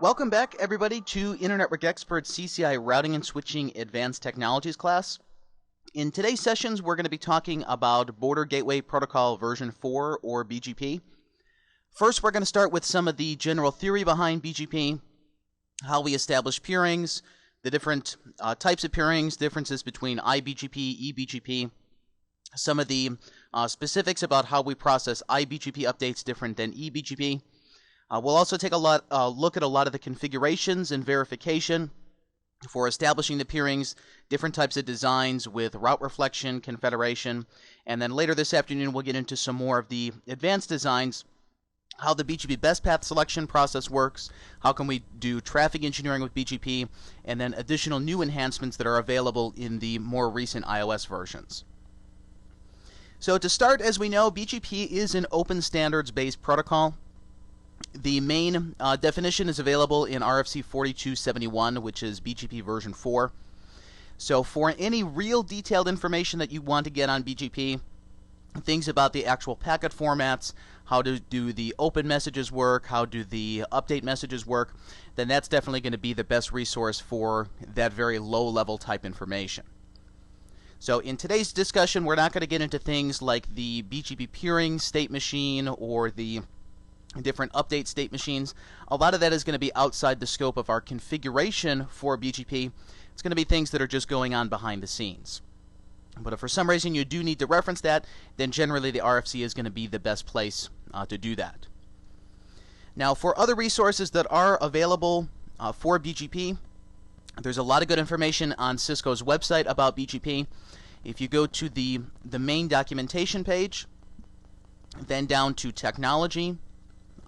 Welcome back, everybody, to Internet Experts CCI Routing and Switching Advanced Technologies class. In today's sessions, we're going to be talking about Border Gateway Protocol version 4, or BGP. First, we're going to start with some of the general theory behind BGP, how we establish peerings, the different types of peerings, differences between iBGP, eBGP, some of the specifics about how we process iBGP updates different than eBGP. We'll also take a look at a lot of the configurations and verification for establishing the peerings, different types of designs with route reflection, confederation, and then later this afternoon we'll get into some more of the advanced designs, how the BGP best path selection process works, how can we do traffic engineering with BGP, and then additional new enhancements that are available in the more recent iOS versions. So to start, as we know, BGP is an open standards-based protocol. The main definition is available in RFC 4271, which is BGP version 4. So for any real detailed information that you want to get on BGP, things about the actual packet formats, how do the open messages work, how do the update messages work, then that's definitely going to be the best resource for that very low-level type information. So in today's discussion, we're not going to get into things like the BGP peering state machine or the different update state machines. A lot of that is going to be outside the scope of our configuration for BGP. It's going to be things that are just going on behind the scenes. But if for some reason you do need to reference that, then generally the RFC is going to be the best place to do that. Now, for other resources that are available for BGP, there's a lot of good information on Cisco's website about BGP. If you go to the main documentation page, then down to technology,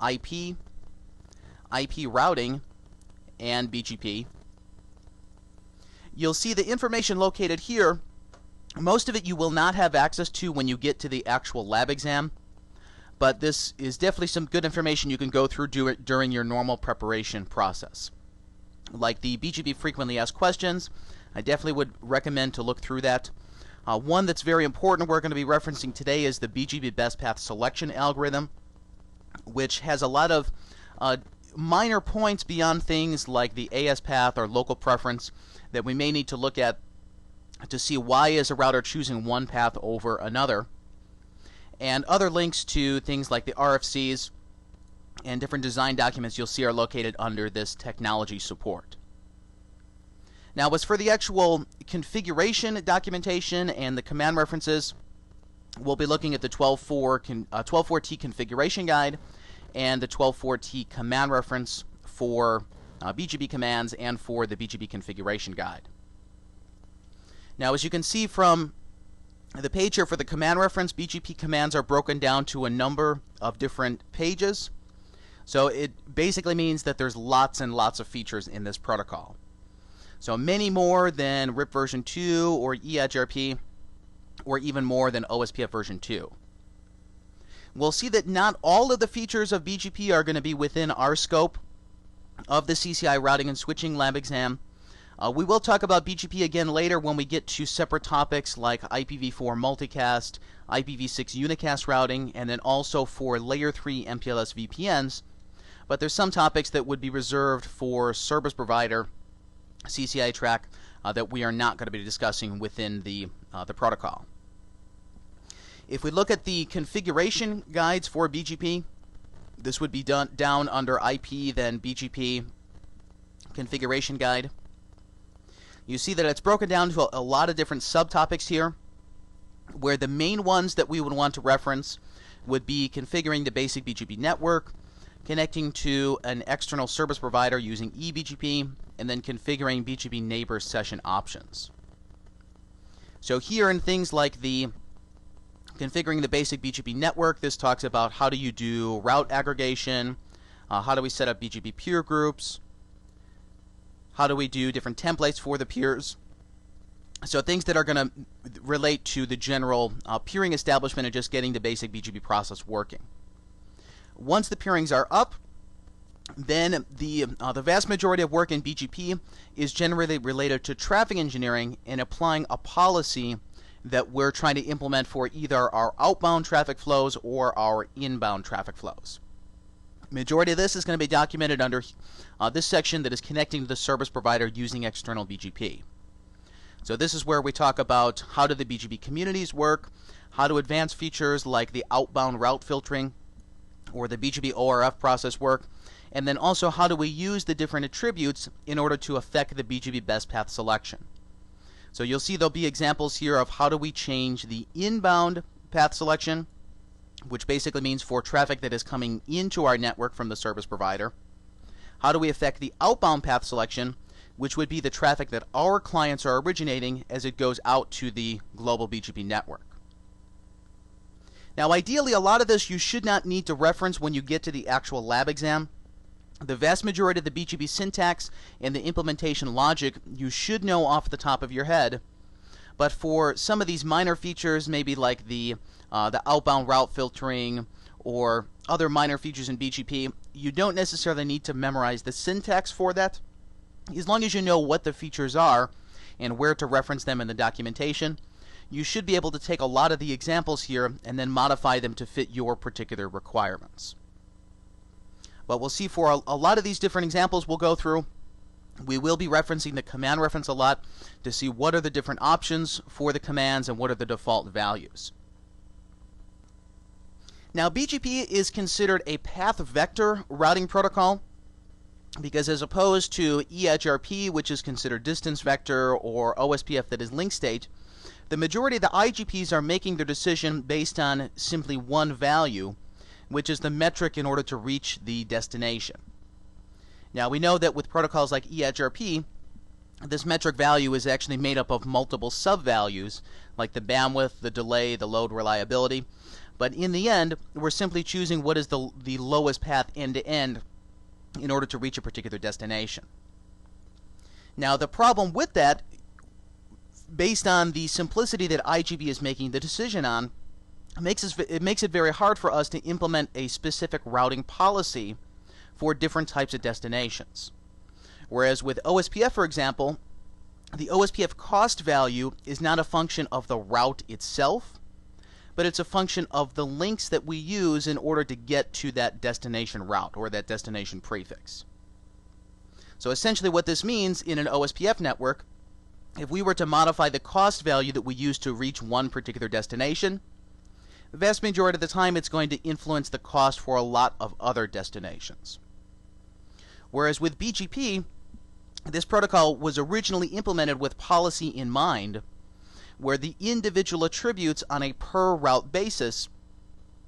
IP routing, and BGP, you'll see the information located here. Most of it you will not have access to when you get to the actual lab exam, but this is definitely some good information you can go through during your normal preparation process. Like the BGP frequently asked questions, I definitely would recommend to look through that. One that's very important we're going to be referencing today is the BGP best path selection algorithm, which has a lot of minor points beyond things like the AS path or local preference that we may need to look at to see why is a router choosing one path over another, and other links to things like the RFCs and different design documents you'll see are located under this technology support. Now, as for the actual configuration documentation and the command references, we'll be looking at the 12.4T configuration guide and the 12.4T command reference for BGP commands and for the BGP configuration guide. Now, as you can see from the page here for the command reference, BGP commands are broken down to a number of different pages. So it basically means that there's lots and lots of features in this protocol. So many more than RIP version 2 or EIGRP, or even more than OSPF version 2. We'll see that not all of the features of BGP are going to be within our scope of the CCI Routing and Switching Lab exam. We will talk about BGP again later when we get to separate topics like IPv4 multicast, IPv6 unicast routing, and then also for layer 3 MPLS VPNs. But there's some topics that would be reserved for service provider CCI track that we are not going to be discussing within the protocol. If we look at the configuration guides for BGP, this would be down under IP, then BGP configuration guide. You see that it's broken down to a lot of different subtopics here, where the main ones that we would want to reference would be configuring the basic BGP network, connecting to an external service provider using eBGP, and then configuring BGP neighbor session options. So here in things like the configuring the basic BGP network, this talks about how do you do route aggregation, how do we set up BGP peer groups, how do we do different templates for the peers. So things that are going to relate to the general peering establishment and just getting the basic BGP process working. Once the peerings are up, then the vast majority of work in BGP is generally related to traffic engineering and applying a policy that we're trying to implement for either our outbound traffic flows or our inbound traffic flows. Majority of this is going to be documented under this section that is connecting to the service provider using external BGP. So this is where we talk about how do the BGP communities work, how do advanced features like the outbound route filtering or the BGP ORF process work, and then also how do we use the different attributes in order to affect the BGP best path selection. So you'll see there'll be examples here of how do we change the inbound path selection, which basically means for traffic that is coming into our network from the service provider. How do we affect the outbound path selection, which would be the traffic that our clients are originating as it goes out to the global BGP network. Now ideally, a lot of this you should not need to reference when you get to the actual lab exam. The vast majority of the BGP syntax and the implementation logic you should know off the top of your head. But for some of these minor features, maybe like the outbound route filtering or other minor features in BGP, you don't necessarily need to memorize the syntax for that. As long as you know what the features are and where to reference them in the documentation, you should be able to take a lot of the examples here and then modify them to fit your particular requirements. But we'll see for a lot of these different examples we'll go through, we will be referencing the command reference a lot to see what are the different options for the commands and what are the default values. Now BGP is considered a path vector routing protocol because as opposed to EHRP, which is considered distance vector, or OSPF that is link state, the majority of the IGPs are making their decision based on simply one value, which is the metric in order to reach the destination. Now we know that with protocols like EHRP, this metric value is actually made up of multiple sub-values, like the bandwidth, the delay, the load reliability. But in the end, we're simply choosing what is the lowest path end-to-end in order to reach a particular destination. Now the problem with that, based on the simplicity that IGP is making the decision on, it makes it very hard for us to implement a specific routing policy for different types of destinations. Whereas with OSPF, for example, the OSPF cost value is not a function of the route itself, but it's a function of the links that we use in order to get to that destination route or that destination prefix. So essentially what this means in an OSPF network, if we were to modify the cost value that we use to reach one particular destination, the vast majority of the time it's going to influence the cost for a lot of other destinations. Whereas with BGP, this protocol was originally implemented with policy in mind, where the individual attributes on a per route basis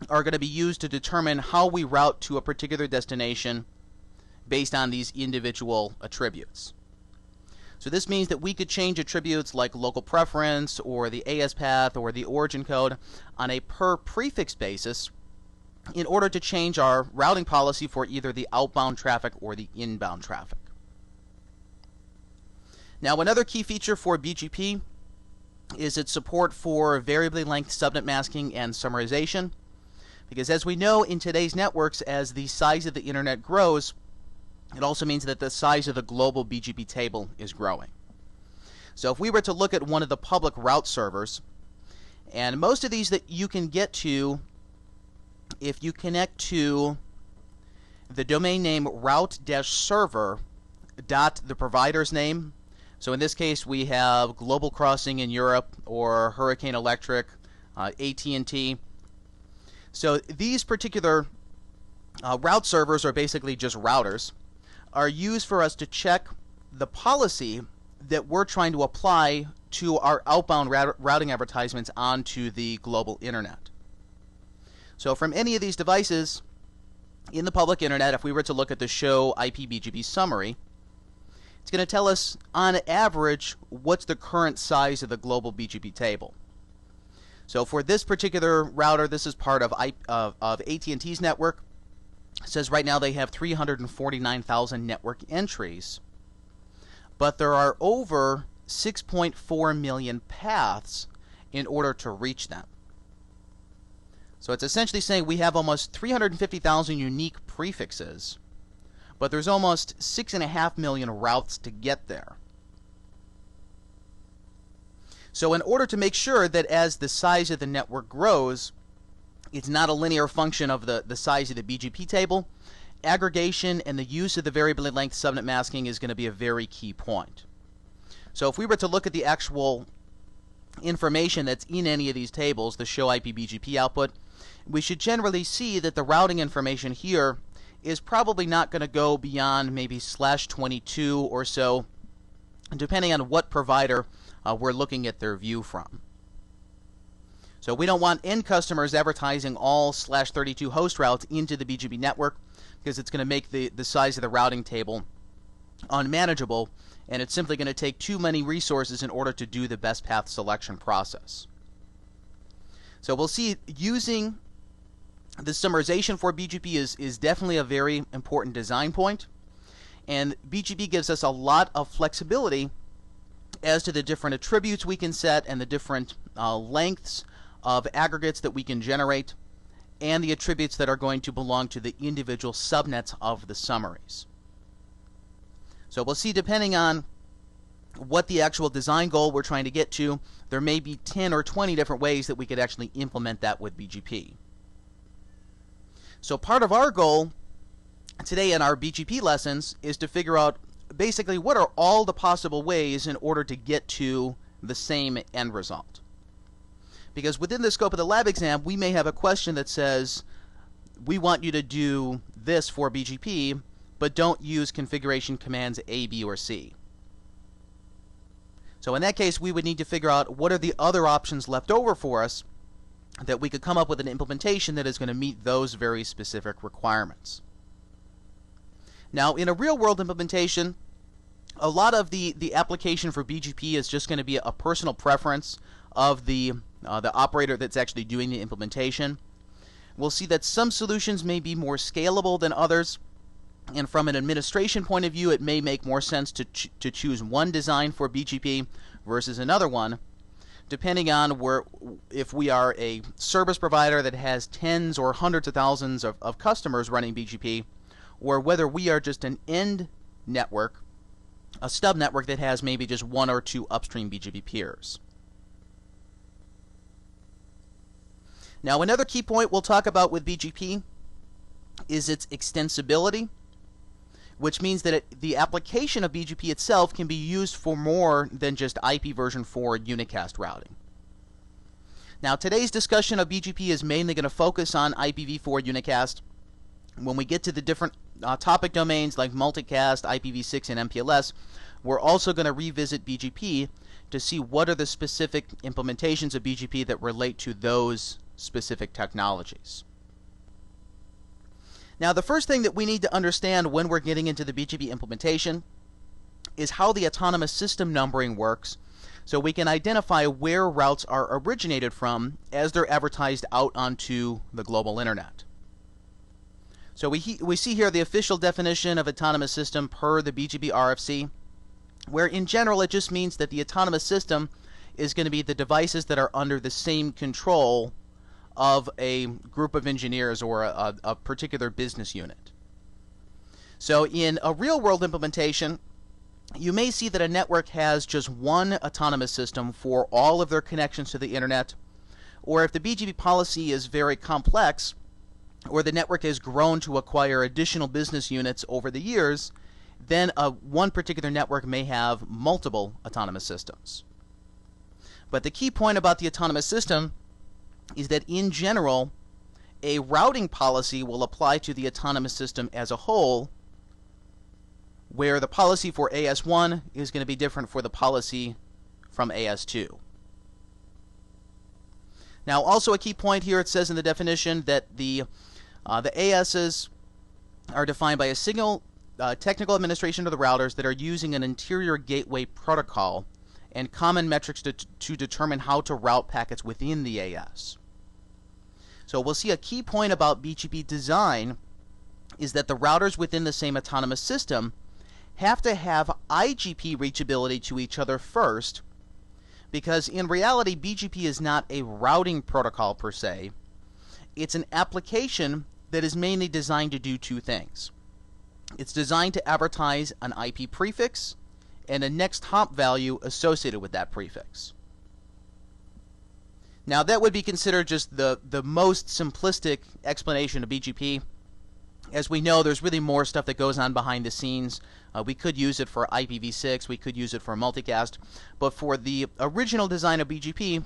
are going to be used to determine how we route to a particular destination based on these individual attributes. So this means that we could change attributes like local preference or the AS path or the origin code on a per prefix basis in order to change our routing policy for either the outbound traffic or the inbound traffic. Now another key feature for BGP is its support for variably length subnet masking and summarization, because as we know in today's networks, as the size of the internet grows, it also means that the size of the global BGP table is growing. So if we were to look at one of the public route servers, and most of these that you can get to if you connect to the domain name route-server dot the provider's name. So in this case we have Global Crossing in Europe or Hurricane Electric, AT&T. So these particular route servers are basically just routers, are used for us to check the policy that we're trying to apply to our outbound routing advertisements onto the global internet. So from any of these devices in the public internet, if we were to look at the show IPBGP summary, it's going to tell us on average what's the current size of the global BGP table. So for this particular router, this is part of AT&T's network. It says right now they have 349,000 network entries, but there are over 6.4 million paths in order to reach them. So it's essentially saying we have almost 350,000 unique prefixes, but there's almost 6.5 million routes to get there. So in order to make sure that as the size of the network grows, it's not a linear function of the size of the BGP table, aggregation and the use of the variable length subnet masking is going to be a very key point. So if we were to look at the actual information that's in any of these tables, the show IP BGP output, we should generally see that the routing information here is probably not going to go beyond maybe /22 or so, depending on what provider we're looking at their view from. So we don't want end customers advertising all /32 host routes into the BGP network, because it's going to make the size of the routing table unmanageable, and it's simply going to take too many resources in order to do the best path selection process. So we'll see using the summarization for BGP is definitely a very important design point, and BGP gives us a lot of flexibility as to the different attributes we can set and the different lengths of aggregates that we can generate, and the attributes that are going to belong to the individual subnets of the summaries. So we'll see, depending on what the actual design goal we're trying to get to, there may be 10 or 20 different ways that we could actually implement that with BGP. So part of our goal today in our BGP lessons is to figure out basically what are all the possible ways in order to get to the same end result. Because within the scope of the lab exam, we may have a question that says, we want you to do this for BGP, but don't use configuration commands A, B, or C. So in that case, we would need to figure out what are the other options left over for us that we could come up with an implementation that is going to meet those very specific requirements. Now, in a real-world implementation, a lot of the application for BGP is just going to be a personal preference of the operator that's actually doing the implementation. We'll see that some solutions may be more scalable than others, and from an administration point of view, it may make more sense to choose one design for BGP versus another one, depending on if we are a service provider that has tens or hundreds of thousands of customers running BGP, or whether we are just an end network, a stub network that has maybe just one or two upstream BGP peers. Now, another key point we'll talk about with BGP is its extensibility, which means that the application of BGP itself can be used for more than just IP version 4 unicast routing. Now, today's discussion of BGP is mainly going to focus on IPv4 unicast. When we get to the different topic domains like multicast, IPv6, and MPLS, we're also going to revisit BGP to see what are the specific implementations of BGP that relate to those specific technologies. Now, the first thing that we need to understand when we're getting into the BGP implementation is how the autonomous system numbering works, so we can identify where routes are originated from as they're advertised out onto the global internet. So we see here the official definition of autonomous system per the BGP RFC, where in general it just means that the autonomous system is going to be the devices that are under the same control of a group of engineers or a particular business unit. So in a real-world implementation, you may see that a network has just one autonomous system for all of their connections to the internet, or if the BGP policy is very complex, or the network has grown to acquire additional business units over the years, then one particular network may have multiple autonomous systems. But the key point about the autonomous system is that in general, a routing policy will apply to the autonomous system as a whole, where the policy for AS1 is going to be different for the policy from AS2. Now, also a key point here, it says in the definition that the ASs are defined by a single technical administration of the routers that are using an interior gateway protocol and common metrics to determine how to route packets within the AS. So we'll see a key point about BGP design is that the routers within the same autonomous system have to have IGP reachability to each other first, because in reality BGP is not a routing protocol per se. It's an application that is mainly designed to do two things. It's designed to advertise an IP prefix and a next hop value associated with that prefix. Now, that would be considered just the most simplistic explanation of BGP, As we know, there's really more stuff that goes on behind the scenes. We could use it for IPv6, we could use it for multicast, but for the original design of BGP,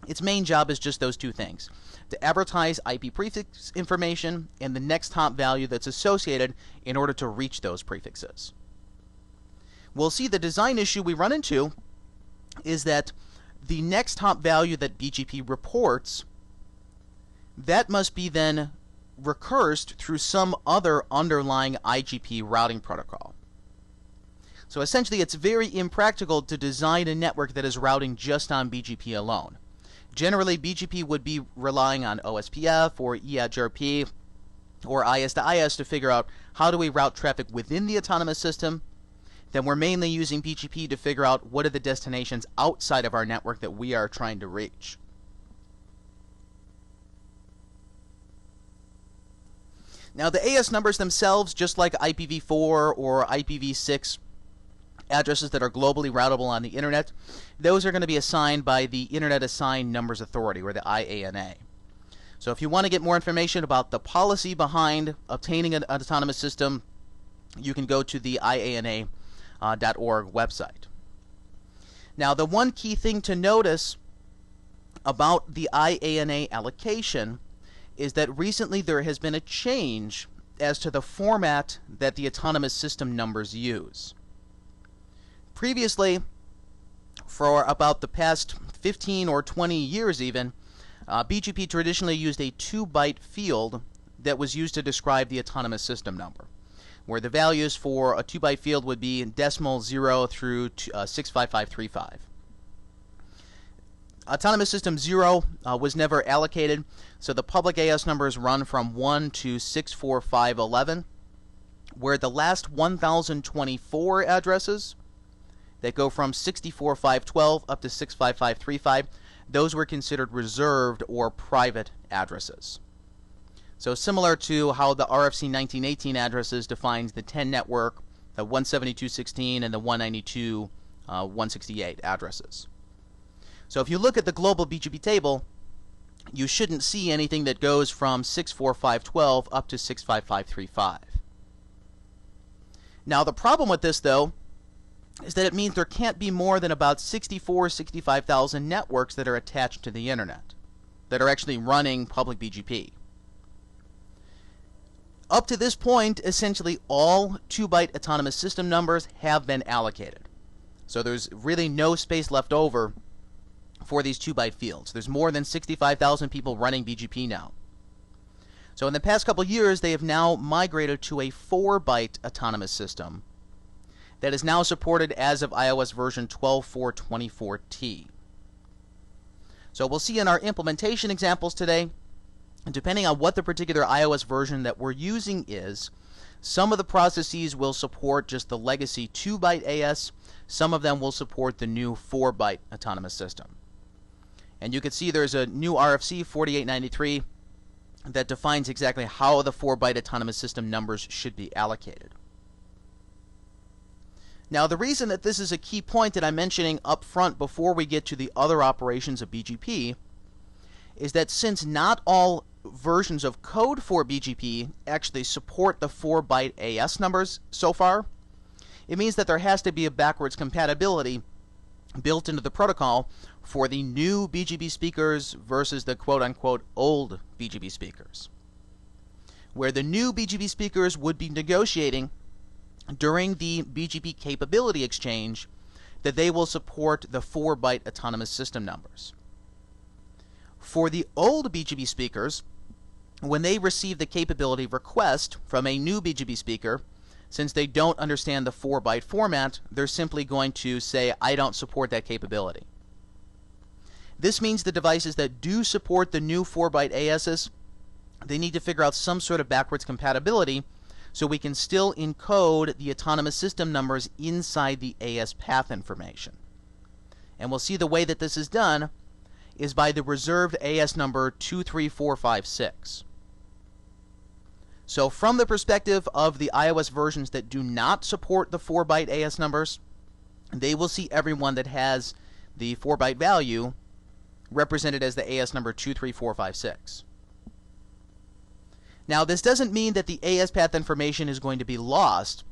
its main job is just those two things: to advertise IP prefix information and the next hop value that's associated in order to reach those prefixes. We'll see the design issue we run into is that the next hop value that BGP reports, that must be then recursed through some other underlying IGP routing protocol. So essentially, it's very impractical to design a network that is routing just on BGP alone. Generally, BGP would be relying on OSPF or EIGRP or IS to IS to figure out how do we route traffic within the autonomous system. Then we're mainly using BGP to figure out what are the destinations outside of our network that we are trying to reach. Now, the AS numbers themselves, just like IPv4 or IPv6 addresses that are globally routable on the internet, those are going to be assigned by the Internet Assigned Numbers Authority, or the IANA. So if you want to get more information about the policy behind obtaining an autonomous system, you can go to the IANA.org website. Now, the one key thing to notice about the IANA allocation is that recently there has been a change as to the format that the autonomous system numbers use. Previously, for about the past 15 or 20 years even, BGP traditionally used a 2-byte field that was used to describe the autonomous system number, where the values for a 2-byte field would be decimal 0 through 65535. Autonomous System 0 was never allocated, so the public AS numbers run from 1 to 64511, where the last 1024 addresses that go from 64512 up to 65535, those were considered reserved or private addresses. So similar to how the RFC 1918 addresses defines the 10 network, the 172.16 and the 192.168 addresses. So if you look at the global BGP table, you shouldn't see anything that goes from 64512 up to 65535. Now, the problem with this, though, is that it means there can't be more than about 65,000 networks that are attached to the internet, that are actually running public BGP. Up to this point, essentially all 2-byte autonomous system numbers have been allocated. So there's really no space left over for these 2-byte fields. There's more than 65,000 people running BGP now. So in the past couple years, they have now migrated to a 4-byte autonomous system that is now supported as of iOS version 12.4.24t. So we'll see in our implementation examples today, depending on what the particular iOS version that we're using is, some of the processes will support just the legacy 2-byte AS, some of them will support the new 4-byte autonomous system. And you can see there's a new RFC 4893 that defines exactly how the 4-byte autonomous system numbers should be allocated. Now, the reason that this is a key point that I'm mentioning up front before we get to the other operations of BGP is that since not all versions of code for BGP actually support the 4-byte AS numbers so far, it means that there has to be a backwards compatibility built into the protocol for the new BGP speakers versus the quote-unquote old BGP speakers, where the new BGP speakers would be negotiating during the BGP capability exchange that they will support the 4-byte autonomous system numbers. For the old BGP speakers, when they receive the capability request from a new BGP speaker, since they don't understand the 4-byte format, they're simply going to say, I don't support that capability. This means the devices that do support the new 4-byte ASs, they need to figure out some sort of backwards compatibility so we can still encode the autonomous system numbers inside the AS path information. And we'll see the way that this is done is by the reserved AS number 23456. So from the perspective of the iOS versions that do not support the 4-byte AS numbers, they will see everyone that has the 4-byte value represented as the AS number 23456. Now, this doesn't mean that the AS path information is going to be lost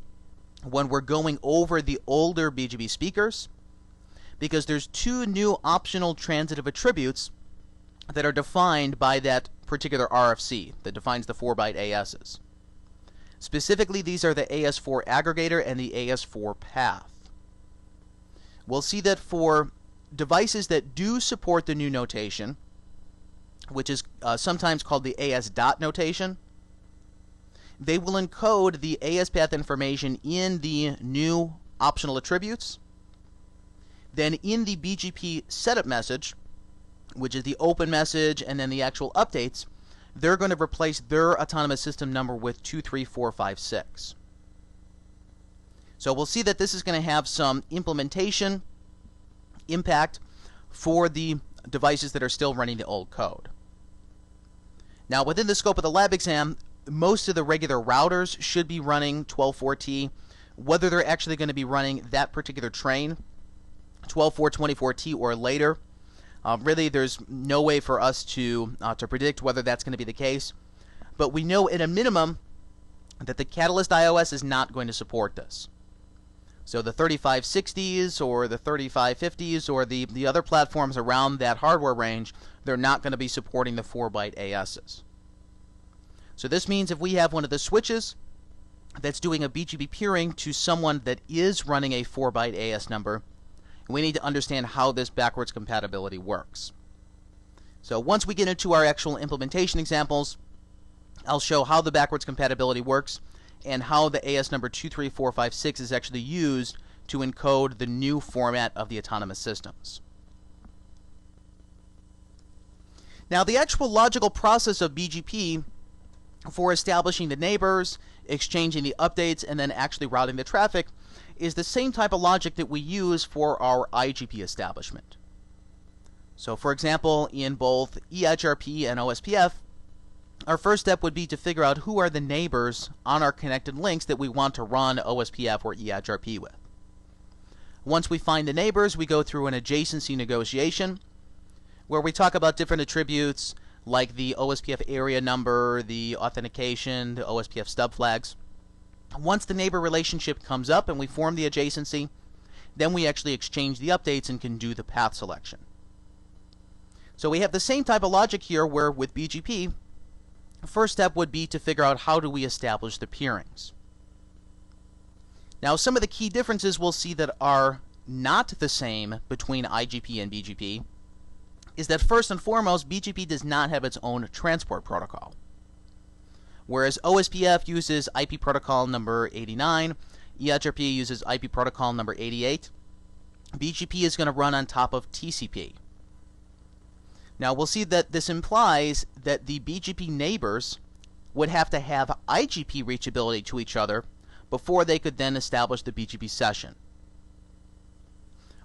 when we're going over the older BGP speakers, because there's two new optional transitive attributes that are defined by that particular RFC that defines the 4-byte ASs. Specifically, these are the AS4 aggregator and the AS4 path. We'll see that for devices that do support the new notation, which is sometimes called the AS dot notation, they will encode the AS path information in the new optional attributes. Then in the BGP setup message, which is the open message and then the actual updates, they're going to replace their autonomous system number with 23456. So we'll see that this is going to have some implementation impact for the devices that are still running the old code. Now, within the scope of the lab exam, most of the regular routers should be running 12.4T. Whether they're actually going to be running that particular train, 12.4.24T or later, really there's no way for us to predict whether that's going to be the case. But we know at a minimum that the Catalyst iOS is not going to support this. So the 3560s or the 3550s or the other platforms around that hardware range, they're not going to be supporting the 4-byte ASs. So this means if we have one of the switches that's doing a BGP peering to someone that is running a 4-byte AS number, we need to understand how this backwards compatibility works. So once we get into our actual implementation examples, I'll show how the backwards compatibility works and how the AS number 23456 is actually used to encode the new format of the autonomous systems. Now, the actual logical process of BGP for establishing the neighbors, exchanging the updates, and then actually routing the traffic is the same type of logic that we use for our IGP establishment. So, for example, in both EHRP and OSPF, our first step would be to figure out who are the neighbors on our connected links that we want to run OSPF or EHRP with. Once we find the neighbors, we go through an adjacency negotiation where we talk about different attributes like the OSPF area number, the authentication, the OSPF stub flags. Once the neighbor relationship comes up and we form the adjacency, then we actually exchange the updates and can do the path selection. So we have the same type of logic here where with BGP, first step would be to figure out how do we establish the peerings. Now, some of the key differences we'll see that are not the same between IGP and BGP is that first and foremost, BGP does not have its own transport protocol. Whereas OSPF uses IP protocol number 89, EHRP uses IP protocol number 88, BGP is going to run on top of TCP. Now, we'll see that this implies that the BGP neighbors would have to have IGP reachability to each other before they could then establish the BGP session.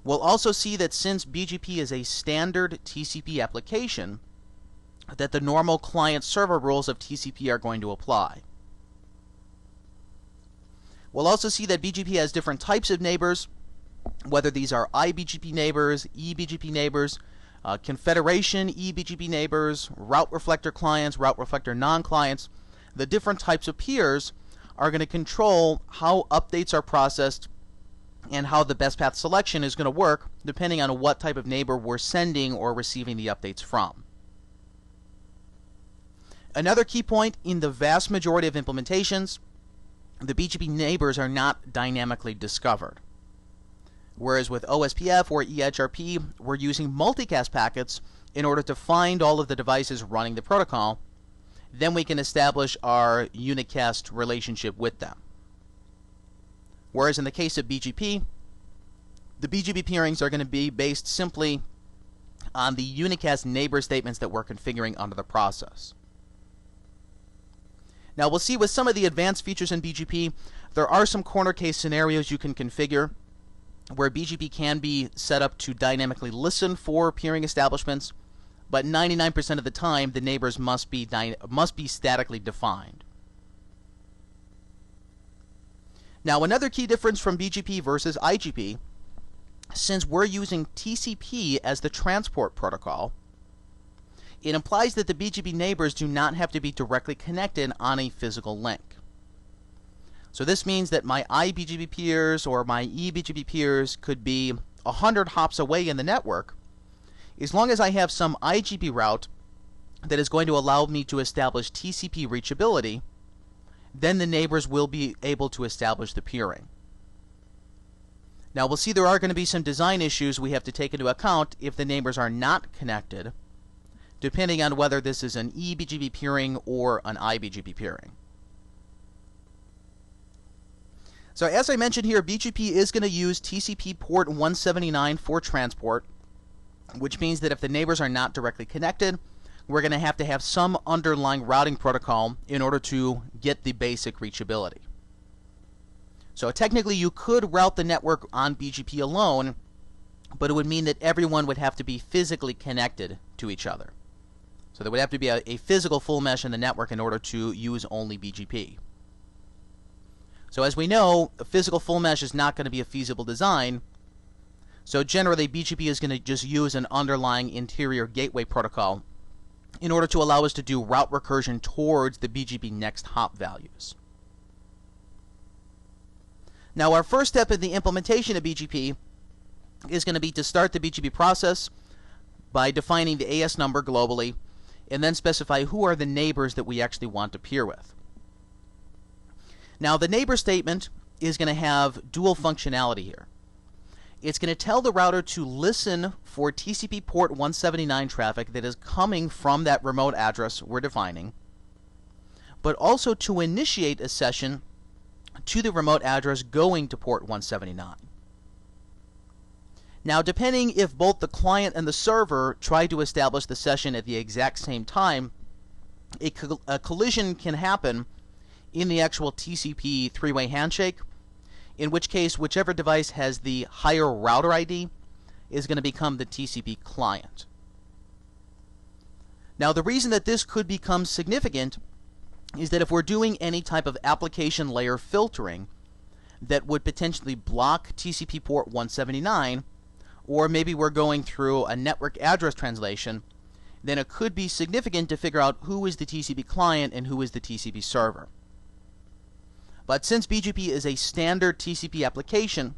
We'll also see that since BGP is a standard TCP application, that the normal client-server rules of TCP are going to apply. We'll also see that BGP has different types of neighbors, whether these are iBGP neighbors, eBGP neighbors, confederation eBGP neighbors, route reflector clients, route reflector non-clients. The different types of peers are going to control how updates are processed and how the best path selection is going to work depending on what type of neighbor we're sending or receiving the updates from. Another key point, in the vast majority of implementations, the BGP neighbors are not dynamically discovered. Whereas with OSPF or EHRP, we're using multicast packets in order to find all of the devices running the protocol. Then we can establish our unicast relationship with them. Whereas in the case of BGP, the BGP peerings are going to be based simply on the unicast neighbor statements that we're configuring under the process. Now, we'll see with some of the advanced features in BGP, there are some corner case scenarios you can configure where BGP can be set up to dynamically listen for peering establishments, but 99% of the time the neighbors must be statically defined. Now, another key difference from BGP versus IGP, since we're using TCP as the transport protocol, it implies that the BGP neighbors do not have to be directly connected on a physical link. So this means that my iBGP peers or my eBGP peers could be 100 hops away in the network. As long as I have some IGP route that is going to allow me to establish TCP reachability, then the neighbors will be able to establish the peering. Now we'll see there are going to be some design issues we have to take into account if the neighbors are not connected, depending on whether this is an eBGP peering or an iBGP peering. So as I mentioned here, BGP is going to use TCP port 179 for transport, which means that if the neighbors are not directly connected, we're going to have some underlying routing protocol in order to get the basic reachability. So technically you could route the network on BGP alone, but it would mean that everyone would have to be physically connected to each other. So there would have to be a physical full mesh in the network in order to use only BGP. So as we know, a physical full mesh is not going to be a feasible design. So generally BGP is going to just use an underlying interior gateway protocol in order to allow us to do route recursion towards the BGP next hop values. Now our first step in the implementation of BGP is going to be to start the BGP process by defining the AS number globally and then specify who are the neighbors that we actually want to peer with. Now the neighbor statement is going to have dual functionality here. It's going to tell the router to listen for TCP port 179 traffic that is coming from that remote address we're defining, but also to initiate a session to the remote address going to port 179. Now, depending if both the client and the server try to establish the session at the exact same time, a collision can happen in the actual TCP three-way handshake, in which case whichever device has the higher router ID is going to become the TCP client. Now the reason that this could become significant is that if we're doing any type of application layer filtering that would potentially block TCP port 179, or maybe we're going through a network address translation, then it could be significant to figure out who is the TCP client and who is the TCP server. But since BGP is a standard TCP application,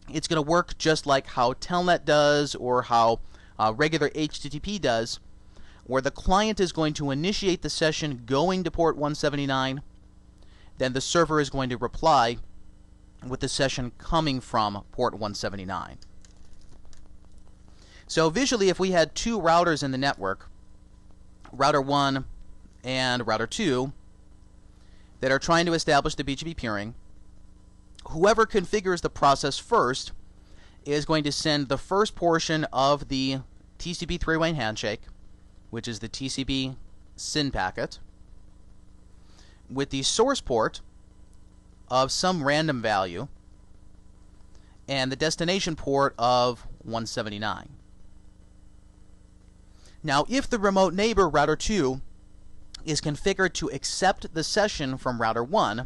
it's going to work just like how Telnet does or how regular HTTP does, where the client is going to initiate the session going to port 179, then the server is going to reply with the session coming from port 179. So visually, if we had two routers in the network, router 1 and router 2, that are trying to establish the BGP peering, whoever configures the process first is going to send the first portion of the TCP three-way handshake, which is the TCP SYN packet, with the source port of some random value and the destination port of 179. Now, if the remote neighbor, router 2, is configured to accept the session from router 1,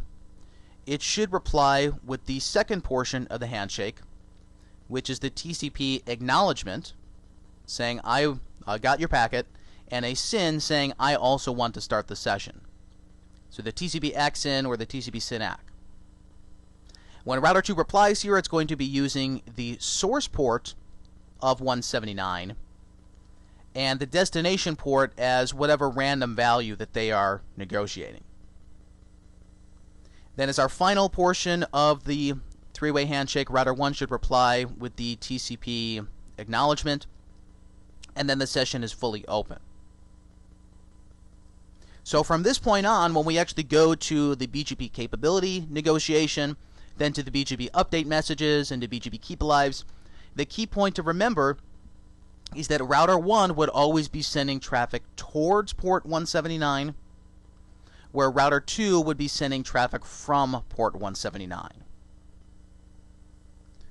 it should reply with the second portion of the handshake, which is the TCP acknowledgement, saying I got your packet, and a SYN saying I also want to start the session. So the TCP ACK-SYN or the TCP SYN-ACK. When router 2 replies here, it's going to be using the source port of 179 and the destination port as whatever random value that they are negotiating. Then as our final portion of the three-way handshake, router 1 should reply with the TCP acknowledgement, and then the session is fully open. So from this point on, when we actually go to the BGP capability negotiation, then to the BGP update messages and to BGP keep alives, the key point to remember is that router 1 would always be sending traffic towards port 179, where router 2 would be sending traffic from port 179.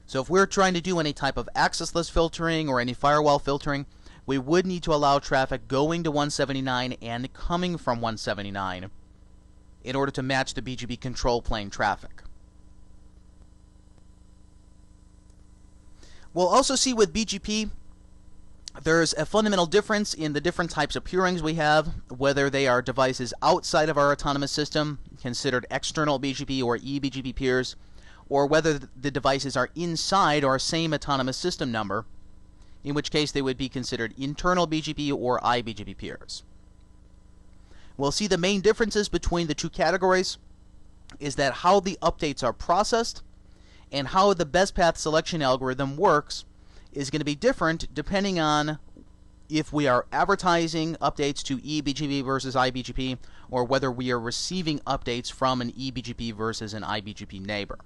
So if we're trying to do any type of access list filtering or any firewall filtering, we would need to allow traffic going to 179 and coming from 179 in order to match the BGP control plane traffic. We'll also see with BGP There's a fundamental difference in the different types of peerings we have, whether they are devices outside of our autonomous system, considered external BGP or eBGP peers, or whether the devices are inside our same autonomous system number, in which case they would be considered internal BGP or iBGP peers. We'll see the main differences between the two categories is that how the updates are processed and how the best path selection algorithm works is going to be different depending on if we are advertising updates to eBGP versus iBGP, or whether we are receiving updates from an eBGP versus an iBGP neighbor.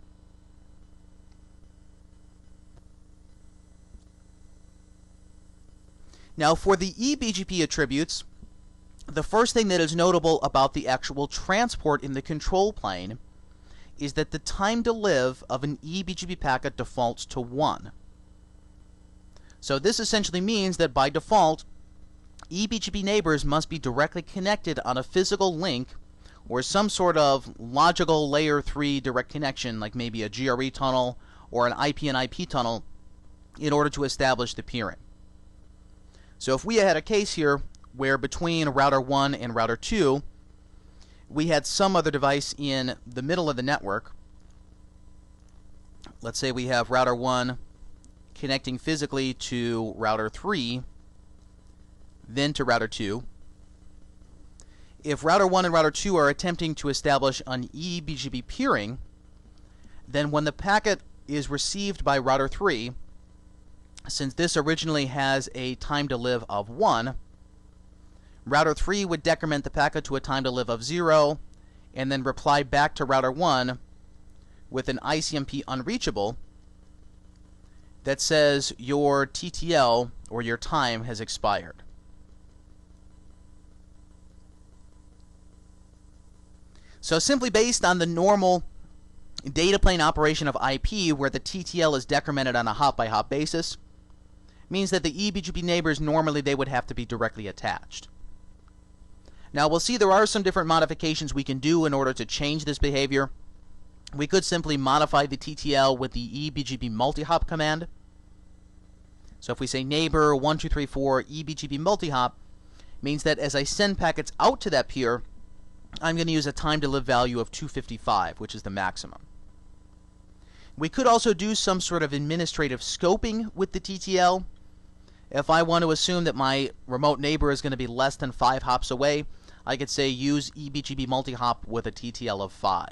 Now, for the eBGP attributes, the first thing that is notable about the actual transport in the control plane is that the time to live of an eBGP packet defaults to 1. So this essentially means that by default, eBGP neighbors must be directly connected on a physical link or some sort of logical layer 3 direct connection, like maybe a GRE tunnel or an IP and IP tunnel, in order to establish the peering. So if we had a case here where between router 1 and router 2, we had some other device in the middle of the network. Let's say we have router 1 connecting physically to router 3, then to router 2. If router 1 and router 2 are attempting to establish an eBGP peering, then when the packet is received by router 3, since this originally has a time to live of 1, router 3 would decrement the packet to a time to live of 0, and then reply back to router 1 with an ICMP unreachable that says your TTL, or your time, has expired. So simply based on the normal data plane operation of IP, where the TTL is decremented on a hop-by-hop basis, means that the eBGP neighbors normally they would have to be directly attached. Now we'll see there are some different modifications we can do in order to change this behavior. We could simply modify the TTL with the eBGP multi-hop command. So if we say neighbor 1234 eBGP multi-hop, means that as I send packets out to that peer, I'm going to use a time to live value of 255, which is the maximum. We could also do some sort of administrative scoping with the TTL. If I want to assume that my remote neighbor is going to be less than 5 hops away, I could say use eBGP multi-hop with a TTL of 5.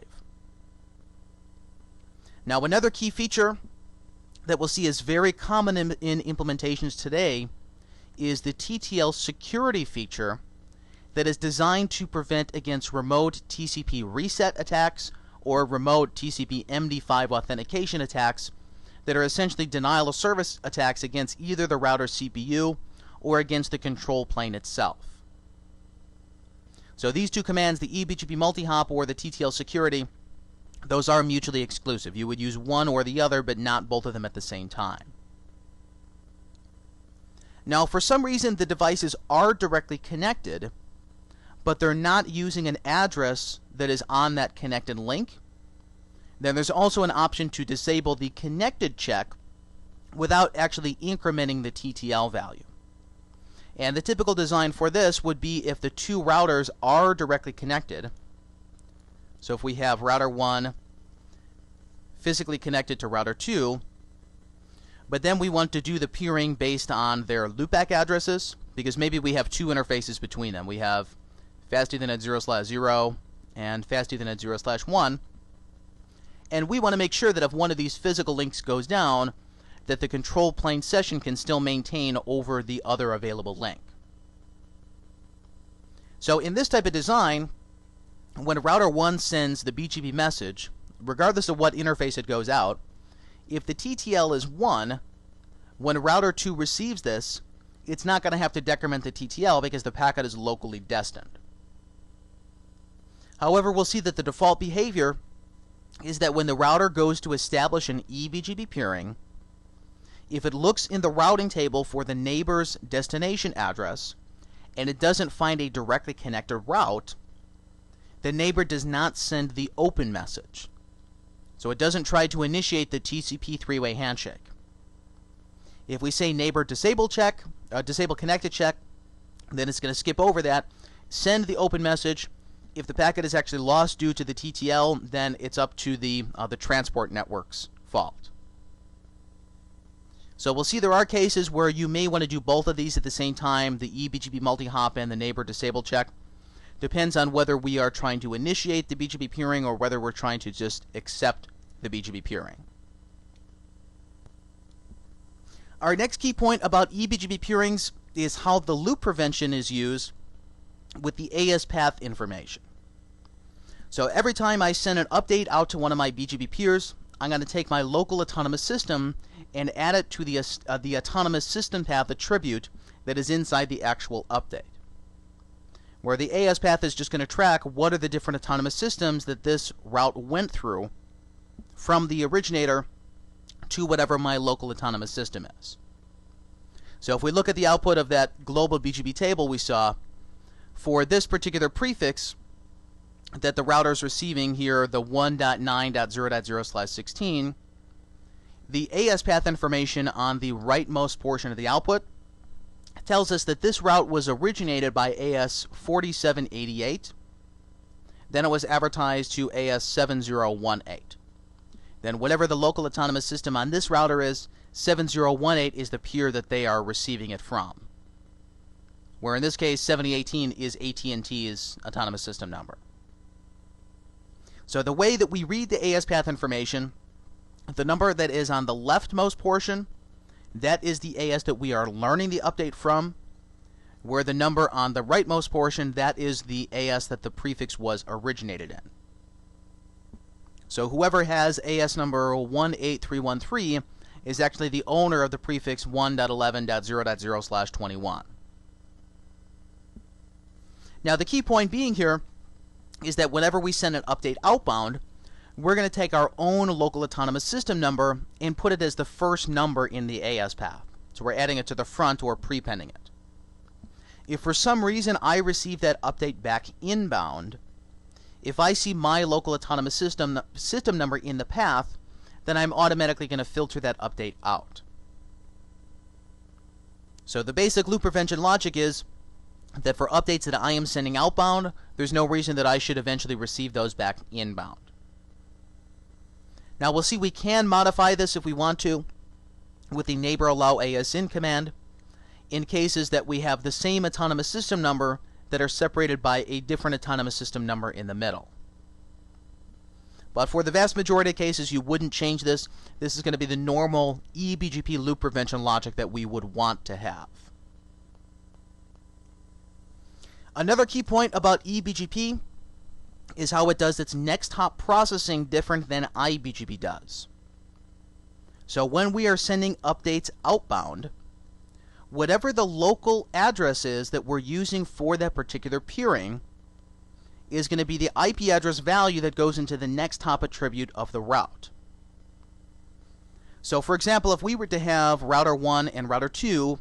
Now another key feature that we'll see is very common in implementations today is the TTL security feature that is designed to prevent against remote TCP reset attacks or remote TCP MD5 authentication attacks that are essentially denial of service attacks against either the router CPU or against the control plane itself. So these two commands, the eBGP multi-hop or the TTL security, those are mutually exclusive. You would use one or the other, but not both of them at the same time. Now, for some reason, the devices are directly connected, but they're not using an address that is on that connected link. Then there's also an option to disable the connected check without actually incrementing the TTL value. And the typical design for this would be if the two routers are directly connected. So if we have router 1 physically connected to router 2, but then we want to do the peering based on their loopback addresses, because maybe we have two interfaces between them. We have fast Ethernet 0/0 and fast Ethernet 0/1, and we want to make sure that if one of these physical links goes down, that the control plane session can still maintain over the other available link. So in this type of design, when router 1 sends the BGP message, regardless of what interface it goes out, if the TTL is 1, when router 2 receives this, it's not going to have to decrement the TTL because the packet is locally destined. However, we'll see that the default behavior is that when the router goes to establish an eBGP peering, if it looks in the routing table for the neighbor's destination address and it doesn't find a directly connected route, the neighbor does not send the open message. So it doesn't try to initiate the TCP three-way handshake. If we say neighbor disable check, disable connected check, then it's going to skip over that, send the open message. If the packet is actually lost due to the TTL, then it's up to the transport network's fault. So we'll see there are cases where you may want to do both of these at the same time, the eBGP multi-hop and the neighbor disable check. Depends on whether we are trying to initiate the BGP peering or whether we're trying to just accept the BGP peering. Our next key point about eBGP peerings is how the loop prevention is used with the AS path information. So every time I send an update out to one of my BGP peers, I'm going to take my local autonomous system and add it to the autonomous system path attribute that is inside the actual update. Where the AS path is just going to track what are the different autonomous systems that this route went through from the originator to whatever my local autonomous system is. So if we look at the output of that global BGP table we saw, for this particular prefix that the router is receiving here, the 1.9.0.0/16, the AS path information on the rightmost portion of the output tells us that this route was originated by AS 4788. Then it was advertised to AS 7018. Then whatever the local autonomous system on this router is, 7018 is the peer that they are receiving it from. Where in this case, 7018 is AT&T's autonomous system number. So the way that we read the AS path information, the number that is on the leftmost portion, that is the AS that we are learning the update from, where the number on the rightmost portion, that is the AS that the prefix was originated in. So whoever has AS number 18313 is actually the owner of the prefix 1.11.0.0/21. Now the key point being here is that whenever we send an update outbound, we're going to take our own local autonomous system number and put it as the first number in the AS path. So we're adding it to the front or prepending it. If for some reason I receive that update back inbound, if I see my local autonomous system number in the path, then I'm automatically going to filter that update out. So the basic loop prevention logic is that for updates that I am sending outbound, there's no reason that I should eventually receive those back inbound. Now we'll see we can modify this if we want to with the neighbor allow AS in command in cases that we have the same autonomous system number that are separated by a different autonomous system number in the middle. But for the vast majority of cases, you wouldn't change this. This is going to be the normal eBGP loop prevention logic that we would want to have. Another key point about eBGP is how it does its next hop processing different than iBGP does. So when we are sending updates outbound, whatever the local address is that we're using for that particular peering is going to be the IP address value that goes into the next hop attribute of the route. So for example, if we were to have router 1 and router 2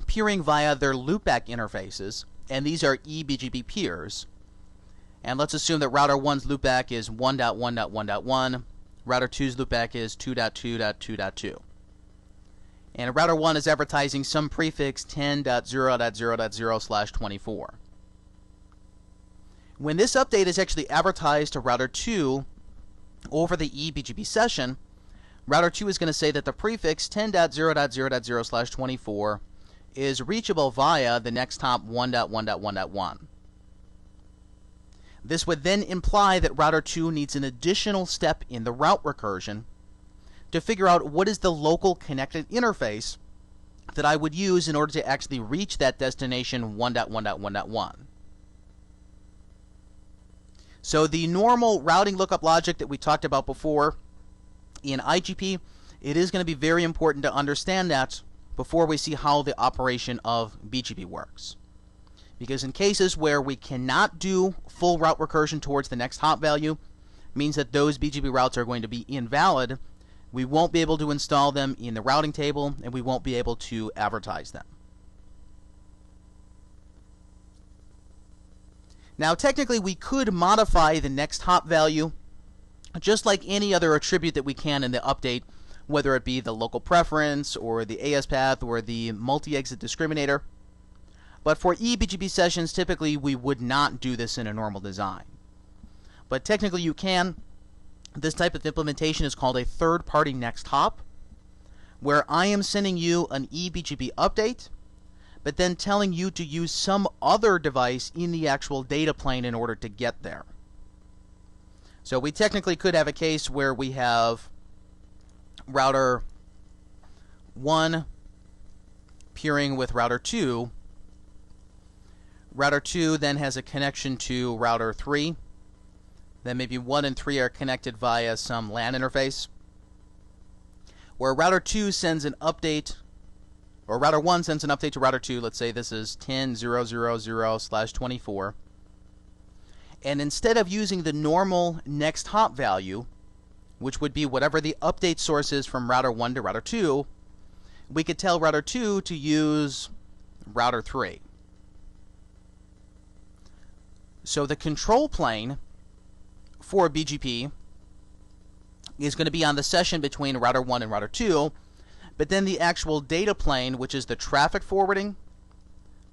peering via their loopback interfaces, and these are eBGP peers, and let's assume that router 1's loopback is 1.1.1.1, router 2's loopback is 2.2.2.2. And router 1 is advertising some prefix 10.0.0.0/24. When this update is actually advertised to router 2 over the eBGP session, router 2 is going to say that the prefix 10.0.0.0/24 is reachable via the next hop 1.1.1.1. This would then imply that router 2 needs an additional step in the route recursion to figure out what is the local connected interface that I would use in order to actually reach that destination 1.1.1.1. So the normal routing lookup logic that we talked about before in IGP, it is going to be very important to understand that before we see how the operation of BGP works. Because in cases where we cannot do full route recursion towards the next hop value, means that those BGP routes are going to be invalid. We won't be able to install them in the routing table, and we won't be able to advertise them. Now technically we could modify the next hop value just like any other attribute that we can in the update whether it be the local preference or the AS path or the multi-exit discriminator. But for eBGP sessions, typically we would not do this in a normal design. But technically you can. This type of implementation is called a third-party next hop, where I am sending you an eBGP update, but then telling you to use some other device in the actual data plane in order to get there. So we technically could have a case where we have router 1 peering with router 2. Router 2 then has a connection to router 3. Then maybe 1 and 3 are connected via some LAN interface, where router 2 sends an update, or router 1 sends an update to router 2. Let's say this is 10.0.0.0/24. And instead of using the normal next hop value, which would be whatever the update source is from router 1 to router 2, we could tell router 2 to use router 3. So the control plane for BGP is going to be on the session between router 1 and router 2, but then the actual data plane, which is the traffic forwarding,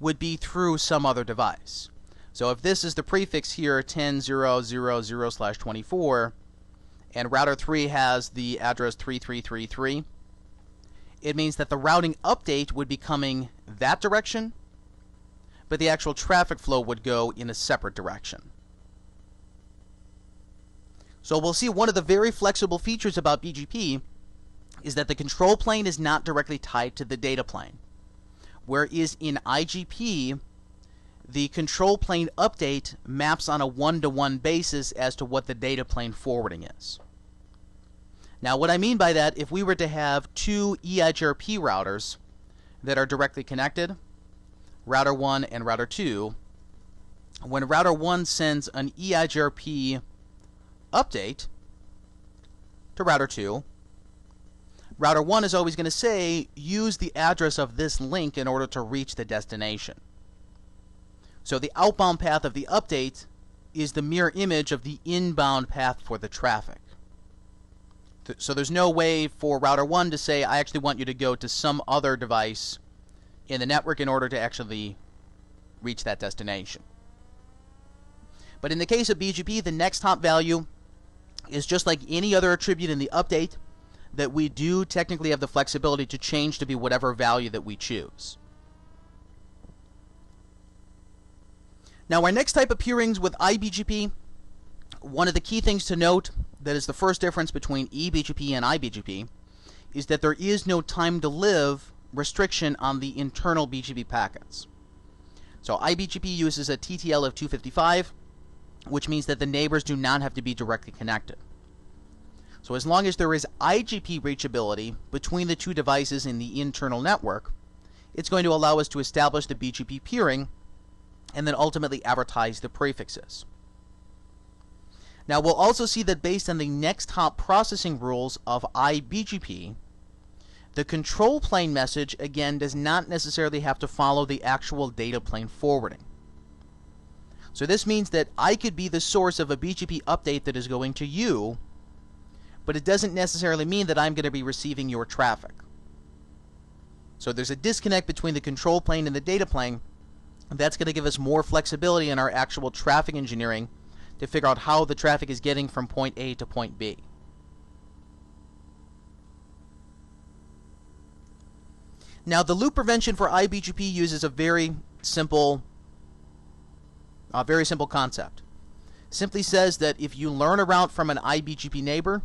would be through some other device. So if this is the prefix here, 10.0.0.0/24, and router 3 has the address 3333, it means that the routing update would be coming that direction, but the actual traffic flow would go in a separate direction. So we'll see one of the very flexible features about BGP is that the control plane is not directly tied to the data plane, whereas in IGP, the control plane update maps on a one-to-one basis as to what the data plane forwarding is. Now what I mean by that, if we were to have two EIGRP routers that are directly connected, router 1 and router 2, when router 1 sends an EIGRP update to router 2, router 1 is always going to say, use the address of this link in order to reach the destination. So the outbound path of the update is the mirror image of the inbound path for the traffic. So there's no way for router 1 to say, I actually want you to go to some other device in the network in order to actually reach that destination. But in the case of BGP, the next hop value is just like any other attribute in the update, that we do technically have the flexibility to change to be whatever value that we choose. Now our next type of peerings with iBGP, one of the key things to note that is the first difference between eBGP and iBGP is that there is no time to live restriction on the internal BGP packets. So iBGP uses a TTL of 255, which means that the neighbors do not have to be directly connected. So as long as there is IGP reachability between the two devices in the internal network, it's going to allow us to establish the BGP peering and then ultimately advertise the prefixes. Now we'll also see that based on the next hop processing rules of iBGP, the control plane message again does not necessarily have to follow the actual data plane forwarding. So this means that I could be the source of a BGP update that is going to you, but it doesn't necessarily mean that I'm going to be receiving your traffic. So there's a disconnect between the control plane and the data plane. That's going to give us more flexibility in our actual traffic engineering to figure out how the traffic is getting from point A to point B. Now the loop prevention for iBGP uses a very simple concept. Simply says that if you learn a route from an iBGP neighbor,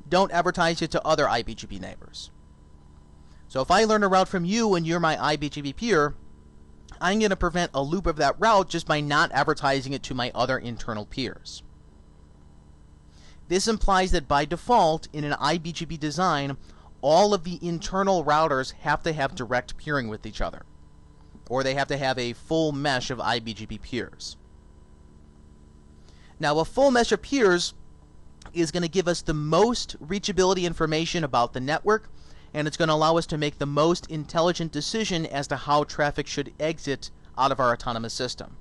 don't advertise it to other iBGP neighbors. So if I learn a route from you and you're my iBGP peer, I'm going to prevent a loop of that route just by not advertising it to my other internal peers. This implies that by default, in an iBGP design, all of the internal routers have to have direct peering with each other, or they have to have a full mesh of iBGP peers. Now, a full mesh of peers is going to give us the most reachability information about the network, and it's going to allow us to make the most intelligent decision as to how traffic should exit out of our autonomous system.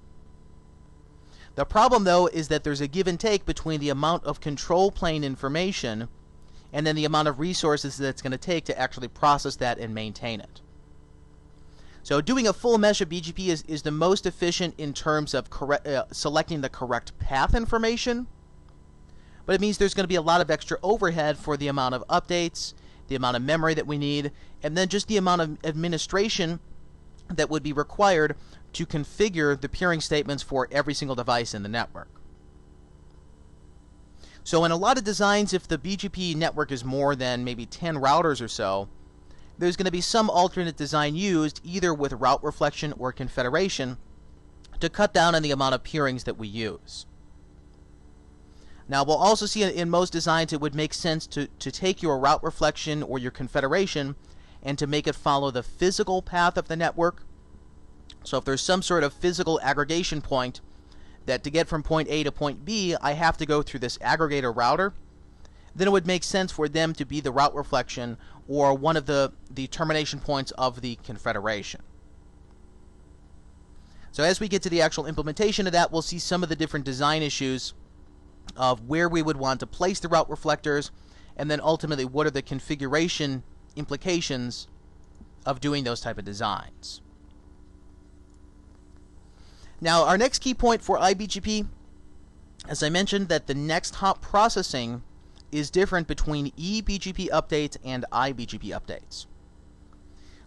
The problem, though, is that there's a give and take between the amount of control plane information and then the amount of resources that it's going to take to actually process that and maintain it. So doing a full mesh of BGP is the most efficient in terms of selecting the correct path information, but it means there's going to be a lot of extra overhead for the amount of updates, the amount of memory that we need, and then just the amount of administration that would be required to configure the peering statements for every single device in the network. So in a lot of designs, if the BGP network is more than maybe 10 routers or so, there's going to be some alternate design used, either with route reflection or confederation, to cut down on the amount of peerings that we use. Now, we'll also see in most designs it would make sense to take your route reflection or your confederation and to make it follow the physical path of the network. So if there's some sort of physical aggregation point that to get from point A to point B, I have to go through this aggregator router, then it would make sense for them to be the route reflection or one of the termination points of the confederation. So as we get to the actual implementation of that, we'll see some of the different design issues of where we would want to place the route reflectors, and then ultimately what are the configuration implications of doing those type of designs. Now, our next key point for iBGP, as I mentioned, that the next hop processing is different between eBGP updates and iBGP updates.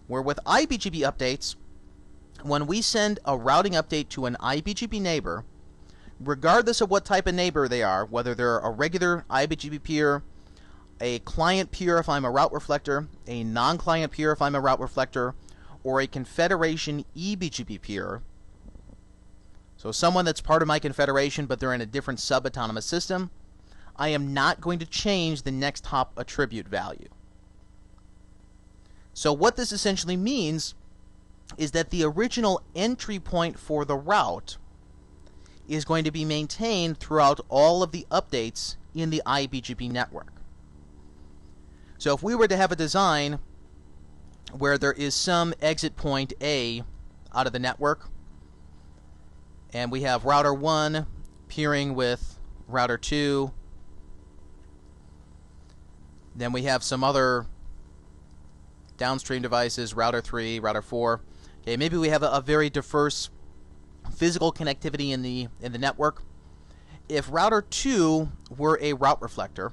Where with iBGP updates, when we send a routing update to an iBGP neighbor, regardless of what type of neighbor they are, whether they're a regular iBGP peer, a client peer if I'm a route reflector, a non-client peer if I'm a route reflector, or a confederation eBGP peer, so someone that's part of my confederation but they're in a different sub-autonomous system, I am not going to change the next hop attribute value. So what this essentially means is that the original entry point for the route is going to be maintained throughout all of the updates in the iBGP network. So if we were to have a design where there is some exit point A out of the network, and we have router 1 peering with router 2, then we have some other downstream devices, router 3, router 4. Okay, maybe we have a very diverse physical connectivity in the network. If router 2 were a route reflector,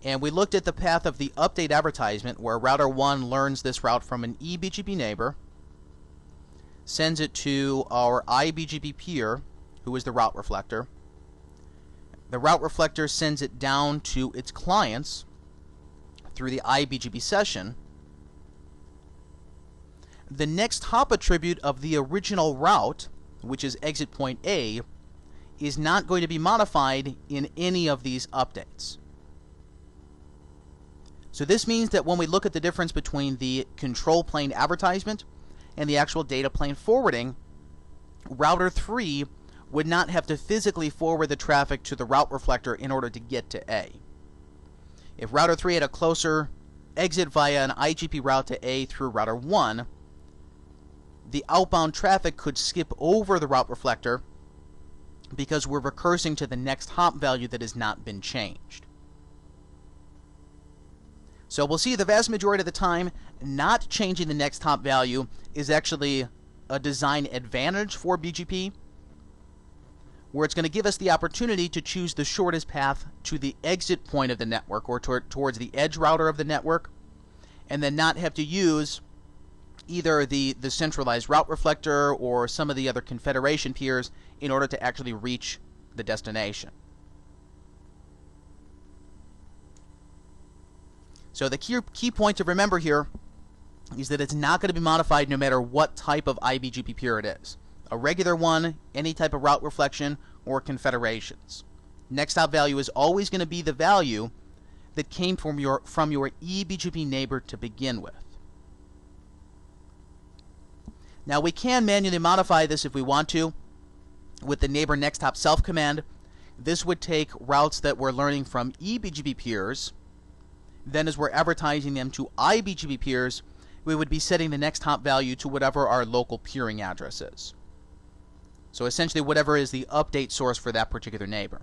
and we looked at the path of the update advertisement where router 1 learns this route from an eBGP neighbor, sends it to our iBGP peer, who is the route reflector. The route reflector sends it down to its clients through the iBGP session. The next hop attribute of the original route, which is exit point A, is not going to be modified in any of these updates. So this means that when we look at the difference between the control plane advertisement and the actual data plane forwarding, router 3 would not have to physically forward the traffic to the route reflector in order to get to A. If router 3 had a closer exit via an IGP route to A through router 1, the outbound traffic could skip over the route reflector because we're recursing to the next hop value that has not been changed. So we'll see the vast majority of the time, not changing the next hop value is actually a design advantage for BGP, where it's going to give us the opportunity to choose the shortest path to the exit point of the network or towards the edge router of the network, and then not have to use either the centralized route reflector or some of the other confederation peers in order to actually reach the destination. So the key point to remember here is that it's not going to be modified no matter what type of iBGP peer it is. A regular one, any type of route reflection, or confederations. Next hop value is always going to be the value that came from your eBGP neighbor to begin with. Now we can manually modify this if we want to with the neighbor next hop self command. This would take routes that we're learning from eBGP peers. Then as we're advertising them to iBGP peers, we would be setting the next hop value to whatever our local peering address is. So essentially whatever is the update source for that particular neighbor.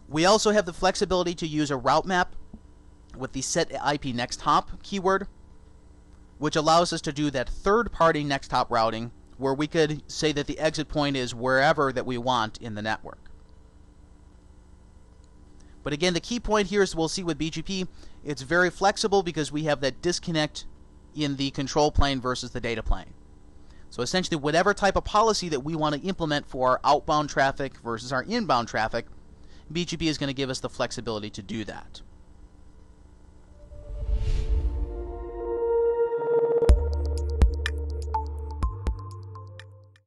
We also have the flexibility to use a route map with the set IP next hop keyword, which allows us to do that third-party next hop routing where we could say that the exit point is wherever that we want in the network. But again, the key point here is we'll see with BGP, it's very flexible because we have that disconnect in the control plane versus the data plane. So essentially, whatever type of policy that we want to implement for our outbound traffic versus our inbound traffic, BGP is going to give us the flexibility to do that.